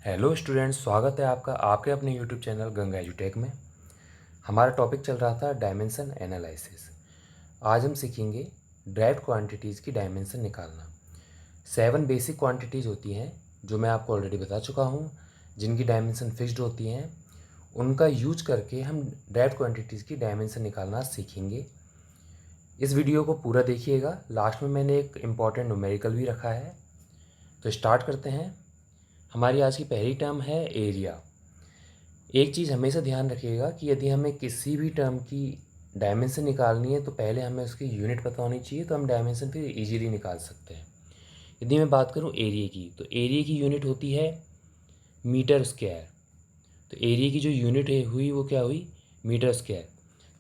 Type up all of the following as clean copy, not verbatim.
Hello students, स्वागत है आपका आपके अपने यूट्यूब चैनल गंगा एजुटेक में। हमारा टॉपिक चल रहा था डायमेंशन एनालिसिस। आज हम सीखेंगे ड्राइव्ड क्वांटिटीज़ की डायमेंशन निकालना। 7 बेसिक क्वांटिटीज़ होती हैं जो मैं आपको ऑलरेडी बता चुका हूँ, जिनकी डायमेंशन फिक्स्ड होती हैं। उनका यूज करके हम ड्राइव्ड क्वांटिटीज़ की डायमेंशन निकालना सीखेंगे। इस वीडियो को पूरा देखिएगा, लास्ट में मैंने एक इम्पॉर्टेंट न्यूमेरिकल भी रखा है। तो स्टार्ट करते हैं। हमारी आज की पहली टर्म है एरिया। एक चीज़ हमेशा ध्यान रखिएगा कि यदि हमें किसी भी टर्म की डायमेंशन निकालनी है तो पहले हमें उसकी यूनिट पता होनी चाहिए, तो हम डायमेंशन फिर इजीली निकाल सकते हैं। यदि मैं बात करूं एरिया की, तो एरिया की यूनिट होती है मीटर स्क्वायर। तो एरिया की जो यूनिट है हुई वो क्या हुई, मीटर स्क्वायर।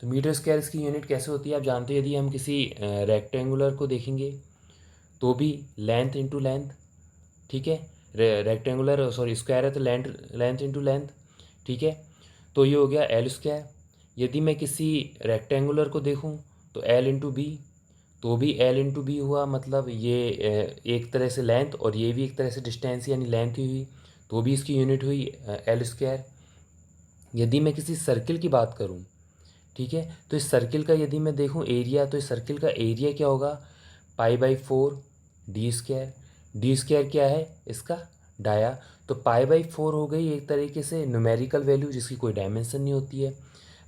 तो मीटर स्क्वायर इसकी यूनिट कैसे होती है आप जानते हैं। यदि हम किसी रेक्टेंगुलर को देखेंगे तो भी लेंथ इंटू लेंथ, ठीक है। रेक्टेंगुलर सॉरी स्क्वायर है तो लेंथ इंटू लेंथ, ठीक है। तो ये हो गया एल स्क्वायर। यदि मैं किसी रेक्टेंगुलर को देखूं तो एल इंटू बी, तो भी एल इंटू बी हुआ, मतलब ये एक तरह से लेंथ और ये भी एक तरह से डिस्टेंस यानी लेंथ ही हुई, तो भी इसकी यूनिट हुई एल स्क्वायर। यदि मैं किसी सर्किल की बात करूं, ठीक है, तो इस सर्किल का यदि मैं देखूं एरिया, तो इस सर्किल का एरिया क्या होगा, पाई/4 डी स्क्वायर। डी स्क्वायर क्या है इसका, डाया। तो पाई/4 हो गई एक तरीके से न्यूमेरिकल वैल्यू जिसकी कोई डायमेंशन नहीं होती है।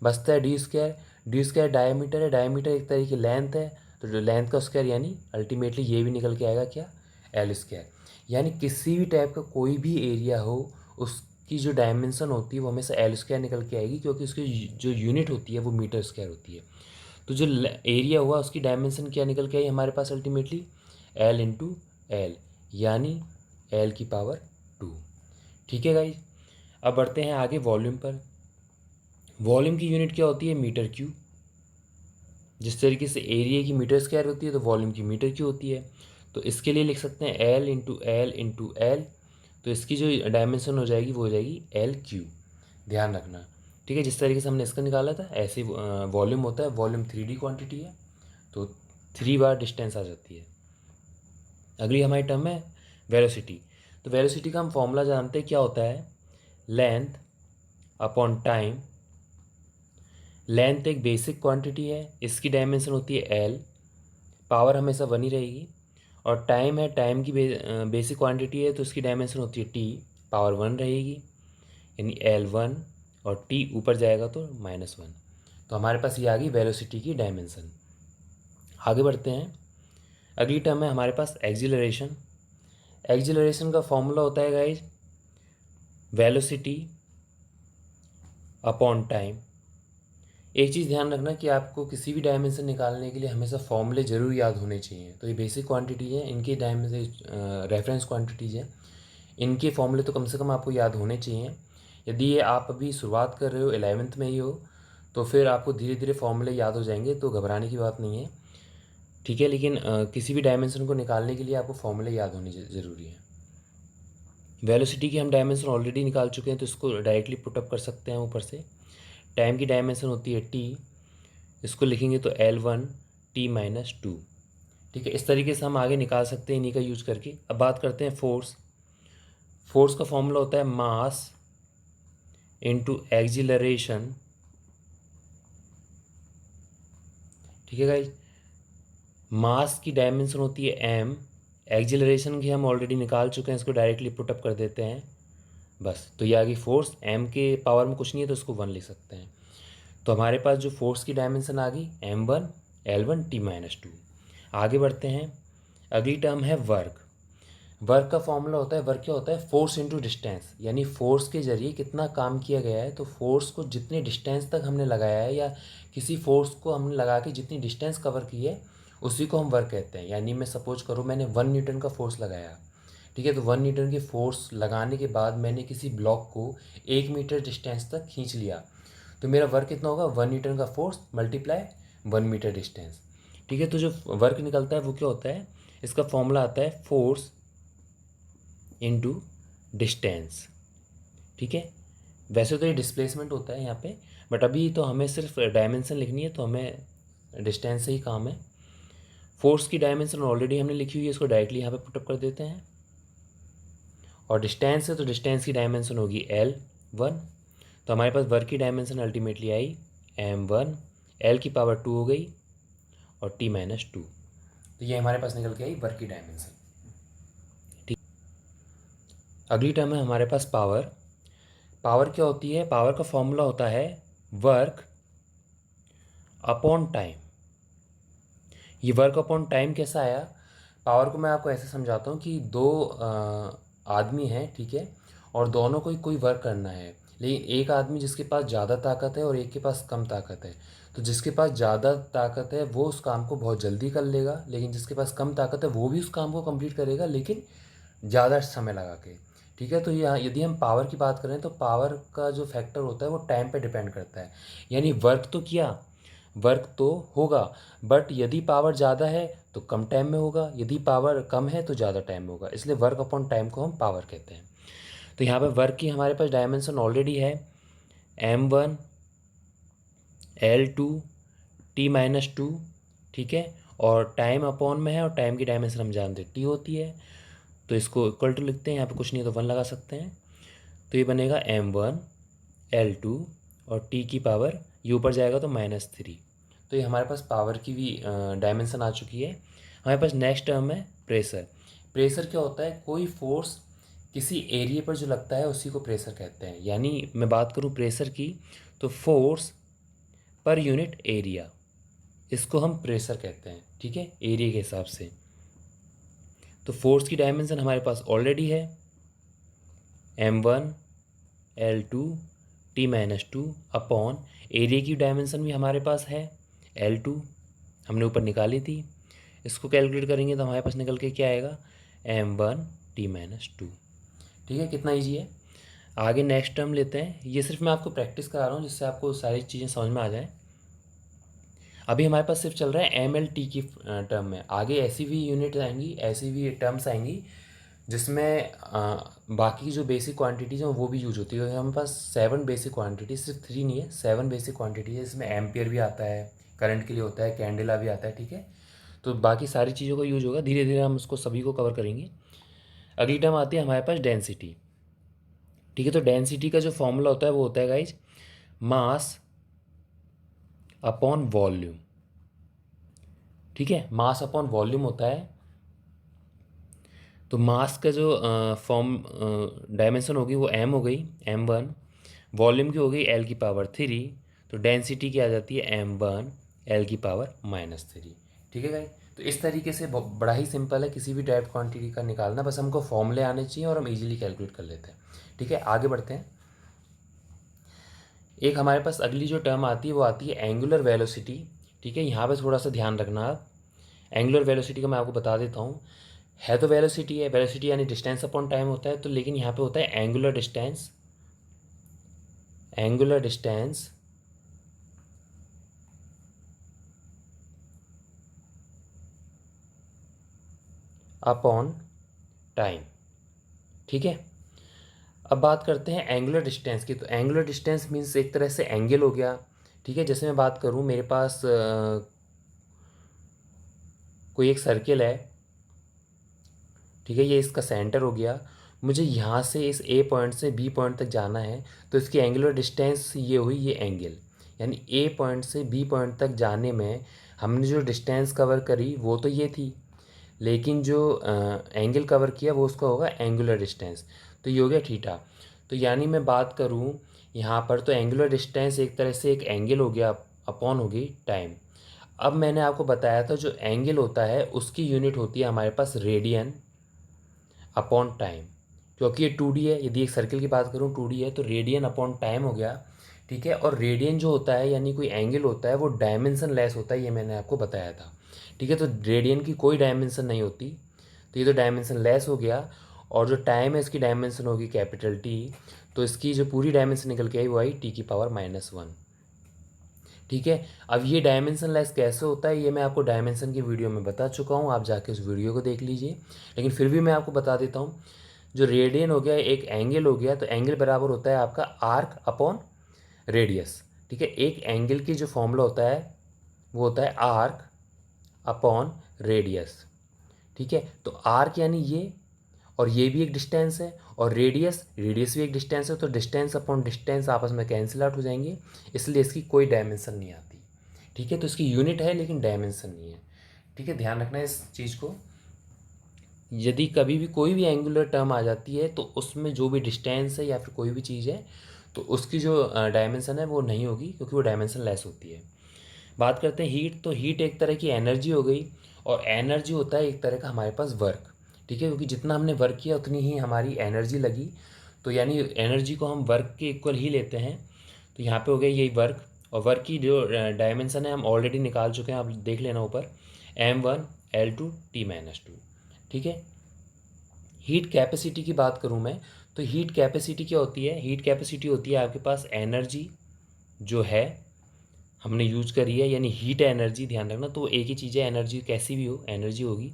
बचता है D square. D square diameter है, डायमीटर एक तरीके की लेंथ है, तो जो लेंथ का स्क्वायर यानी अल्टीमेटली ये भी निकल के आएगा क्या, एल स्क्वायर। यानी किसी भी टाइप का कोई भी एरिया हो उसकी जो डायमेंशन होती है वो हमेशा एल स्क्वायर निकल के आएगी, क्योंकि उसकी जो यूनिट होती है वो मीटर स्क्वायर होती है। तो जो एरिया हुआ उसकी डायमेंशन क्या निकल के आई हमारे पास अल्टीमेटली, एल इंटू एल, यानी एल की पावर 2। ठीक है गाइज, अब बढ़ते हैं आगे वॉल्यूम पर। वॉल्यूम की यूनिट क्या होती है, मीटर क्यूब। जिस तरीके से एरिया की मीटर स्क्वायर होती है तो वॉल्यूम की मीटर क्यूब होती है। तो इसके लिए लिख सकते हैं L into L into L. तो इसकी जो डायमेंशन हो जाएगी वो हो जाएगी एल क्यूब। ध्यान रखना, ठीक है। जिस तरीके से हमने इसका निकाला था ऐसे वॉल्यूम होता है। वॉल्यूम 3D क्वांटिटी है तो 3 बार डिस्टेंस आ जाती है। अगली हमारी टर्म है वेलोसिटी। तो वेलोसिटी का हम फॉर्मूला जानते हैं क्या होता है, लेंथ अपॉन टाइम। लेंथ एक बेसिक क्वांटिटी है, इसकी डायमेंशन होती है एल, पावर हमेशा 1 ही रहेगी। और टाइम है, टाइम की बेसिक क्वांटिटी है तो इसकी डायमेंशन होती है टी, पावर 1 रहेगी, यानी L1। और टी ऊपर जाएगा तो -1। तो हमारे पास ये आ गई वेलोसिटी की डायमेंशन। आगे बढ़ते हैं। अगली टर्म है हमारे पास एक्सीलरेशन। एक्सीलरेशन का फॉर्मूला होता है गाइज वेलोसिटी अपॉन टाइम। एक चीज़ ध्यान रखना कि आपको किसी भी डायमेंशन निकालने के लिए हमेशा फॉर्मूले ज़रूर याद होने चाहिए। तो ये बेसिक क्वांटिटी है, इनके डायमेंशन रेफरेंस क्वांटिटीज़ है, इनके फॉर्मूले तो कम से कम आपको याद होने चाहिए। यदि ये आप अभी शुरुआत कर रहे हो, 11th में ही हो, तो फिर आपको धीरे धीरे फॉर्मूले याद हो जाएंगे, तो घबराने की बात नहीं है, ठीक है। लेकिन किसी भी डायमेंशन को निकालने के लिए आपको फॉर्मूले याद होने ज़रूरी है। वेलोसिटी की हम डायमेंशन ऑलरेडी निकाल चुके हैं तो इसको डायरेक्टली पुटअप कर सकते हैं ऊपर से। टाइम की डायमेंशन होती है टी, इसको लिखेंगे तो L1 t-2, ठीक है। इस तरीके से हम आगे निकाल सकते हैं इन्हीं का यूज करके। अब बात करते हैं फोर्स। फोर्स का फॉर्मूला होता है मास इंटू एक्सीलरेशन, ठीक है गाइज। मास की डायमेंशन होती है m, एक्सीलरेशन की हम ऑलरेडी निकाल चुके हैं, इसको डायरेक्टली पुटअप कर देते हैं बस। तो ये आ गई फोर्स, m के पावर में कुछ नहीं है तो इसको 1 लिख सकते हैं। तो हमारे पास जो फोर्स की डायमेंशन आ गई m1 L1 t-2। आगे बढ़ते हैं। अगली टर्म है वर्क। वर्क का फॉर्मूला होता है, वर्क क्या होता है, फोर्स इंटू डिस्टेंस, यानी फोर्स के जरिए कितना काम किया गया है। तो फोर्स को जितने डिस्टेंस तक हमने लगाया है या किसी फोर्स को हमने लगा के जितनी डिस्टेंस कवर की है उसी को हम वर्क कहते हैं। यानी मैं सपोज करूँ मैंने 1 न्यूटन का फोर्स लगाया, ठीक है, तो 1 न्यूटन की फोर्स लगाने के बाद मैंने किसी ब्लॉक को 1 मीटर डिस्टेंस तक खींच लिया, तो मेरा वर्क कितना होगा, 1 न्यूटन का फोर्स मल्टीप्लाई 1 मीटर डिस्टेंस, ठीक है। तो जो वर्क निकलता है वो क्या होता है, इसका फॉर्मूला आता है फोर्स इनटू डिस्टेंस, ठीक है। वैसे तो ये डिस्प्लेसमेंट होता है यहाँ पे, बट अभी तो हमें सिर्फ डायमेंशन लिखनी है तो हमें डिस्टेंस से ही काम है। फोर्स की डायमेंशन ऑलरेडी हमने लिखी हुई है, इसको डायरेक्टली यहाँ पे पुटअप कर देते हैं। और डिस्टेंस है तो डिस्टेंस की डायमेंशन होगी L1। तो हमारे पास वर्क की dimension ultimately I M1, L की पावर 2 हो गई और T-2। तो ये हमारे पास निकल के आई वर्क की डायमेंशन। ठीक, अगली टर्म है हमारे पास पावर। पावर क्या होती है? पावर का फॉर्मूला होता है वर्क अपॉन टाइम। ये वर्क अपॉन टाइम कैसा आया? पावर को मैं आपको ऐसे समझाता हूँ कि दो आदमी हैं, ठीक है, और दोनों को कोई वर्क करना है, लेकिन एक आदमी जिसके पास ज़्यादा ताकत है और एक के पास कम ताकत है। तो जिसके पास ज़्यादा ताकत है वो उस काम को बहुत जल्दी कर लेगा, लेकिन जिसके पास कम ताकत है वो भी उस काम को कंप्लीट करेगा, लेकिन ज़्यादा समय लगा के। ठीक है, तो यहाँ यदि हम पावर की बात करें तो पावर का जो फैक्टर होता है वो टाइम पे डिपेंड करता है। यानी वर्क तो किया, वर्क तो होगा, बट यदि पावर ज़्यादा है तो कम टाइम में होगा, यदि पावर कम है तो ज़्यादा टाइम में होगा। इसलिए वर्क अपॉन टाइम को हम पावर कहते हैं। तो यहाँ पे वर्क की हमारे पास डायमेंशन ऑलरेडी है M1, L2, T-2, ठीक है, और टाइम अपॉन में है और टाइम की डायमेंशन हम जानते हैं T होती है। तो इसको इक्वल टू लिखते हैं, यहाँ पे कुछ नहीं है तो 1 लगा सकते हैं। तो ये बनेगा M1, L2 और T की पावर ये ऊपर जाएगा तो -3। तो ये हमारे पास पावर की भी डायमेंशन आ चुकी है। हमारे पास नेक्स्ट टर्म है प्रेशर। प्रेशर क्या होता है? कोई फोर्स किसी एरिया पर जो लगता है उसी को प्रेशर कहते हैं। यानी मैं बात करूँ प्रेशर की तो फोर्स पर यूनिट एरिया, इसको हम प्रेशर कहते हैं, ठीक है, एरिया के हिसाब से। तो फोर्स की डायमेंशन हमारे पास ऑलरेडी है M1, L2, T-2 upon area की डायमेंशन भी हमारे पास है L2, हमने ऊपर निकाली थी। इसको कैलकुलेट करेंगे तो हमारे पास निकल के क्या आएगा? M1 T-2। ठीक है, कितना ईजी है। आगे नेक्स्ट टर्म लेते हैं। ये सिर्फ मैं आपको प्रैक्टिस करा रहा हूँ जिससे आपको सारी चीज़ें समझ में आ जाए। अभी हमारे पास सिर्फ चल रहा है MLT की टर्म में। आगे ऐसी भी यूनिट आएंगी, ऐसी भी टर्म्स आएंगी जिसमें बाकी जो बेसिक क्वांटिटीज़ हैं वो भी यूज होती है। हमारे पास 7 बेसिक क्वांटिटीज, सिर्फ 3 नहीं है, 7 बेसिक क्वांटिटीज है। इसमें एम्पियर भी आता है, करंट के लिए होता है, कैंडेला भी आता है, ठीक है। तो बाकी सारी चीज़ों का यूज होगा, धीरे धीरे हम उसको सभी को कवर करेंगे। अगली टर्म आती है हमारे पास डेंसिटी। ठीक है, तो डेंसिटी का जो फॉर्मूला होता है वो होता है गाइज मास अपॉन वॉल्यूम। ठीक है, मास अपॉन वॉल्यूम होता है। तो मास का जो डायमेंशन होगी वो M हो गई M1, वॉल्यूम की हो गई L की पावर 3। तो डेंसिटी की आ जाती है M1 L की पावर -3। ठीक है गाइस, तो इस तरीके से बड़ा ही सिंपल है किसी भी टाइप क्वांटिटी का निकालना, बस हमको फॉर्मूले आने चाहिए और हम इजीली कैलकुलेट कर लेते हैं। ठीक है, आगे बढ़ते हैं। एक हमारे पास अगली जो टर्म आती है वो आती है एंगुलर वेलोसिटी। ठीक है, यहाँ पे थोड़ा सा ध्यान रखना आप। एंगुलर वेलोसिटी का मैं आपको बता देता हूँ। है तो वेलोसिटी है, वेलोसिटी यानी डिस्टेंस अपॉन टाइम होता है, तो लेकिन यहाँ पे होता है angular distance. Angular distance upon time. ठीक है, अब बात करते हैं एंगुलर डिस्टेंस की। तो एंगुलर डिस्टेंस मीन्स एक तरह से एंगल हो गया। ठीक है, जैसे मैं बात करूँ, मेरे पास कोई एक सर्किल है, ठीक है, ये इसका सेंटर हो गया। मुझे यहाँ से इस A पॉइंट से B पॉइंट तक जाना है, तो इसकी एंगुलर डिस्टेंस ये हुई, ये एंगल। यानी A पॉइंट से B पॉइंट तक जाने में हमने जो डिस्टेंस कवर करी वो तो ये थी, लेकिन जो एंगल कवर किया वो उसका होगा एंगुलर डिस्टेंस। तो ये हो गया थीटा। तो यानी मैं बात करूँ यहाँ पर तो एंगुलर डिस्टेंस एक तरह से एक एंगल हो गया अपॉन हो गई टाइम। अब मैंने आपको बताया था जो एंगल होता है उसकी यूनिट होती है हमारे पास रेडियन अपॉन टाइम। क्योंकि ये 2D है, यदि एक सर्किल की बात करूँ 2D है, तो रेडियन अपॉन टाइम हो गया। ठीक है, और रेडियन जो होता है यानी कोई एंगल होता है वो डायमेंशन लेस होता है, ये मैंने आपको बताया था। ठीक है, तो रेडियन की कोई डायमेंशन नहीं होती, तो ये तो डायमेंशन लेस हो गया। और जो टाइम है इसकी डायमेंशन होगी कैपिटल T। तो इसकी जो पूरी डायमेंशन निकल के आई वो आई T⁻⁻1। ठीक है, अब ये डायमेंशन लेस कैसे होता है ये मैं आपको डायमेंशन की वीडियो में बता चुका हूँ, आप जाके उस वीडियो को देख लीजिए। लेकिन फिर भी मैं आपको बता देता हूँ। जो रेडियन हो गया एक एंगल हो गया, तो एंगल बराबर होता है आपका आर्क अपॉन रेडियस। ठीक है, एक एंगल की जो फॉर्मूला होता है वो होता है आर्क अपॉन रेडियस। ठीक है, तो आर्क यानी ये, और ये भी एक डिस्टेंस है, और रेडियस भी एक डिस्टेंस है, तो डिस्टेंस अपॉन डिस्टेंस आपस में कैंसिल आउट हो जाएंगे, इसलिए इसकी कोई डायमेंशन नहीं आती। ठीक है, तो इसकी यूनिट है लेकिन डायमेंशन नहीं है। ठीक है, ध्यान रखना है इस चीज़ को। यदि कभी भी कोई भी एंगुलर टर्म आ जाती है तो उसमें जो भी डिस्टेंस है या फिर कोई भी चीज़ है तो उसकी जो डायमेंशन है वो नहीं होगी, क्योंकि वो डायमेंशन लेस होती है। बात करते हैं हीट, तो हीट एक तरह की एनर्जी हो गई, और एनर्जी होता है एक तरह का हमारे पास वर्क। ठीक है, क्योंकि जितना हमने वर्क किया उतनी ही हमारी एनर्जी लगी, तो यानी एनर्जी को हम वर्क के इक्वल ही लेते हैं। तो यहाँ पे हो गया यही वर्क, और वर्क की जो डायमेंशन है हम ऑलरेडी निकाल चुके हैं, आप देख लेना ऊपर, m1 L2 T-2। ठीक है, हीट कैपेसिटी की बात करूँ मैं, तो हीट कैपेसिटी क्या होती है? हीट कैपेसिटी होती है आपके पास एनर्जी जो है हमने यूज करी है, यानी हीट एनर्जी, ध्यान रखना, तो एक ही चीज़ है, एनर्जी कैसी भी हो एनर्जी होगी,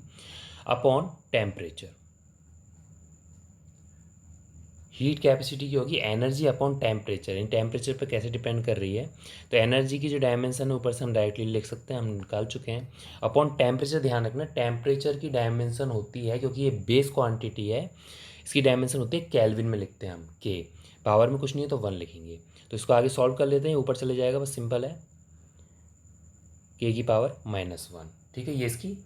अपॉन टेम्परेचर। हीट कैपेसिटी की होगी energy upon temperature, in temperature पर कैसे डिपेंड कर रही है, तो एनर्जी की जो डायमेंशन है ऊपर से हम डायरेक्टली लिख सकते हैं, हम निकाल चुके हैं। अपॉन टेम्परेचर, ध्यान रखना टेम्परेचर की डायमेंशन होती है, क्योंकि ये बेस क्वांटिटी है, इसकी डायमेंशन होती है केल्विन में लिखते हैं हम, के पावर में कुछ नहीं है तो 1 लिखेंगे। तो इसको आगे सॉल्व कर लेते हैं, ऊपर चले जाएगा, बस सिंपल है, के की पावर -1। ठीक है, ये इसकी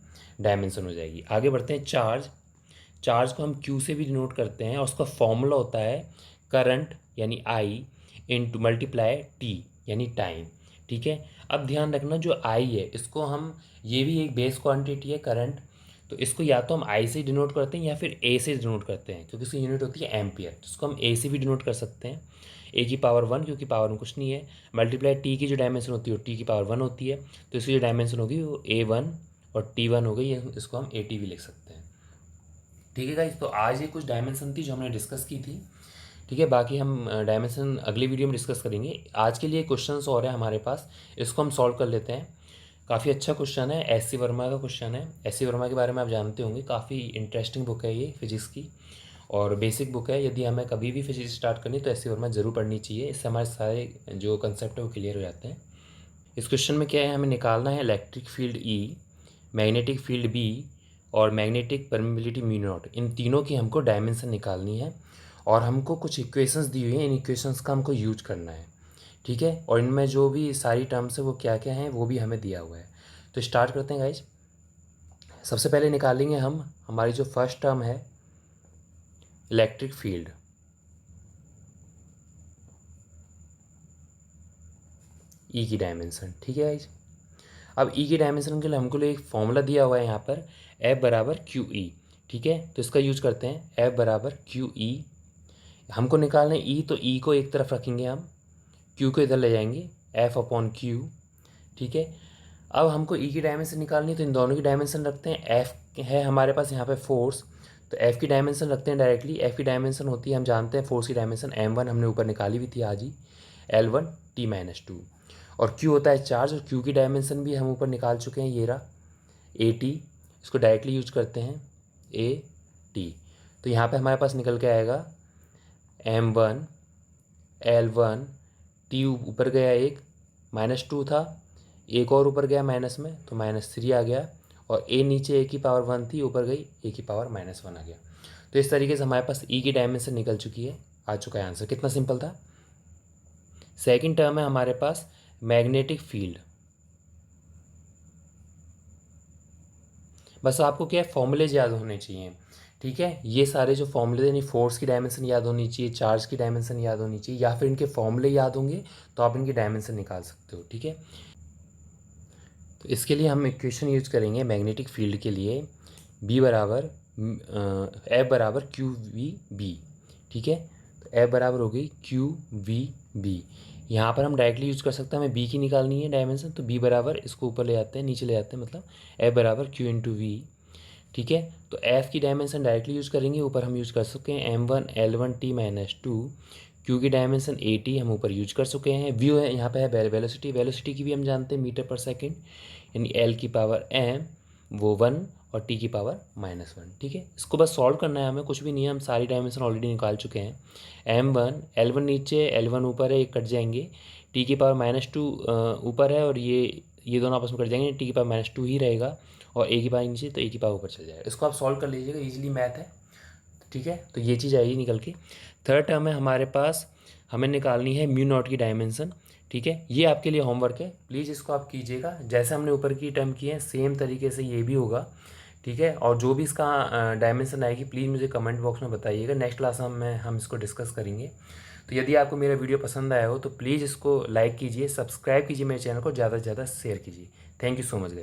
डायमेंशन हो जाएगी। आगे बढ़ते हैं, चार्ज को हम Q से भी डिनोट करते हैं, और उसका फॉर्मूला होता है करंट यानी I इंटू मल्टीप्लाई T यानी टाइम। ठीक है, अब ध्यान रखना जो I है इसको हम, ये भी एक बेस क्वांटिटी है करंट, तो इसको या तो हम I से डिनोट करते हैं या फिर A से डिनोट करते हैं, क्योंकि इसकी यूनिट होती है एम्पियर, तो इसको हम A से भी डिनोट कर सकते हैं, A की पावर 1, क्योंकि पावर में कुछ नहीं है, मल्टीप्लाई T की जो डायमेंशन होती है वो T की पावर 1 होती है, तो इसकी जो डायमेंशन होगी वो A1 और T1 हो गई, इसको हम AT भी लिख सकते हैं। ठीक है गाइस, तो आज ये कुछ डायमेंशन थी जो हमने डिस्कस की थी। ठीक है, बाकी हम डायमेंशन अगली वीडियो में डिस्कस करेंगे। आज के लिए क्वेश्चंस और है हमारे पास, इसको हम सॉल्व कर लेते हैं। काफ़ी अच्छा क्वेश्चन है, एस.सी. वर्मा का क्वेश्चन है। एस.सी. वर्मा के बारे में आप जानते होंगे, काफ़ी इंटरेस्टिंग बुक है ये फिजिक्स की, और बेसिक बुक है। यदि हमें कभी भी फिजिक्स स्टार्ट करनी तो एस.सी. वर्मा जरूर पढ़नी चाहिए, इससे हमारे सारे जो कंसेप्ट है वो क्लियर हो जाते हैं। इस क्वेश्चन में क्या है, हमें निकालना है electric field E, magnetic field B और मैग्नेटिक परमेबिलिटी μ0, इन तीनों की हमको डायमेंशन निकालनी है, और हमको कुछ इक्वेशंस दी हुई हैं, इन इक्वेशंस का हमको यूज करना है। ठीक है, और इनमें जो भी सारी टर्म्स है वो क्या क्या हैं वो भी हमें दिया हुआ है। तो स्टार्ट करते हैं गाइज। सबसे पहले निकालेंगे हम हमारी जो फर्स्ट टर्म है इलेक्ट्रिक फील्ड, ई की डायमेंशन। ठीक है गाइज, अब ई की डायमेंशन के लिए हमको एक फॉर्मूला दिया हुआ है यहाँ पर, F बराबर क्यू ई। ठीक है, तो इसका यूज करते हैं, F बराबर क्यू ई। हमको निकालना है ई, तो ई को एक तरफ रखेंगे हम, क्यू को इधर ले जाएंगे, F अपॉन क्यू। ठीक है, अब हमको ई की डायमेंशन निकालनी है, तो इन दोनों की डायमेंशन रखते हैं। F है हमारे पास यहाँ पे फोर्स, तो F की डायमेंशन रखते हैं डायरेक्टली। F की डायमेंशन होती है, हम जानते हैं फोर्स की डायमेंशन m1 हमने ऊपर निकाली हुई थी आज ही, L1T-2, और Q होता है चार्ज, और Q की डायमेंशन भी हम ऊपर निकाल चुके हैं, ये रहा AT, इसको डायरेक्टली यूज करते हैं AT। तो यहाँ पे हमारे पास निकल के आएगा m1 L1 T, ऊपर गया एक, -2 था, एक और ऊपर गया माइनस में तो -3 आ गया, और A नीचे A की पावर 1 थी, ऊपर गई A की पावर -1 आ गया। तो इस तरीके से हमारे पास E की डायमेंशन निकल चुकी है, आ चुका है आंसर। कितना सिंपल था। सेकंड टर्म है हमारे पास मैग्नेटिक फील्ड। बस आपको क्या है, फॉर्मूलेज याद होने चाहिए। ठीक है, ये सारे जो फॉर्मूले, यानी फोर्स की डायमेंशन याद होनी चाहिए, चार्ज की डायमेंशन याद होनी चाहिए, या फिर इनके फॉर्मूले याद होंगे तो आप इनकी डायमेंशन निकाल सकते हो। ठीक है, तो इसके लिए हम इक्वेशन यूज करेंगे मैग्नेटिक फील्ड के लिए, B बराबर F बराबर क्यू वी बी। ठीक है, तो F बराबर हो गई क्यू वी बी। यहाँ पर हम डायरेक्टली यूज कर सकते हैं, हमें B की निकालनी है डायमेंशन, तो B बराबर, इसको ऊपर ले आते हैं, नीचे ले आते हैं, मतलब F बराबर Q इंटू वी। ठीक है, तो F की डायमेंशन डायरेक्टली यूज करेंगे, ऊपर हम यूज कर सकते हैं m1 L1T-2, Q की डायमेंशन AT हम ऊपर यूज कर चुके हैं, V है यहाँ पे है वेलोसिटी, वेलोसिटी की भी हम जानते हैं मीटर पर सेकेंड, यानी L की पावर m वो 1 और T की पावर -1। ठीक है, इसको बस सॉल्व करना है हमें, कुछ भी नहीं है, हम सारी डायमेंशन ऑलरेडी निकाल चुके हैं। m1 L1 नीचे, L1 ऊपर है, एक कट जाएंगे, T की पावर -2 ऊपर है, और ये दोनों आपस में कट जाएंगे, T की पावर -2 ही रहेगा, और A की पावर नीचे, तो A की पावर ऊपर चल जाएगा। इसको आप सॉल्व कर लीजिएगा, ईजिली मैथ है। ठीक है, तो ये चीज़ आएगी निकल के। थर्ड टर्म है हमारे पास, हमें निकालनी है म्यू नॉट की डायमेंशन। ठीक है, ये आपके लिए होमवर्क है, प्लीज़ इसको आप कीजिएगा। जैसे हमने ऊपर की टर्म की है सेम तरीके से ये भी होगा। ठीक है, और जो भी इसका डायमेंशन आएगी प्लीज़ मुझे कमेंट बॉक्स में बताइएगा, नेक्स्ट क्लास में हम इसको डिस्कस करेंगे। तो यदि आपको मेरा वीडियो पसंद आया हो तो प्लीज़ इसको लाइक कीजिए, सब्सक्राइब कीजिए मेरे चैनल को, ज़्यादा से ज़्यादा शेयर कीजिए। Thank you so much.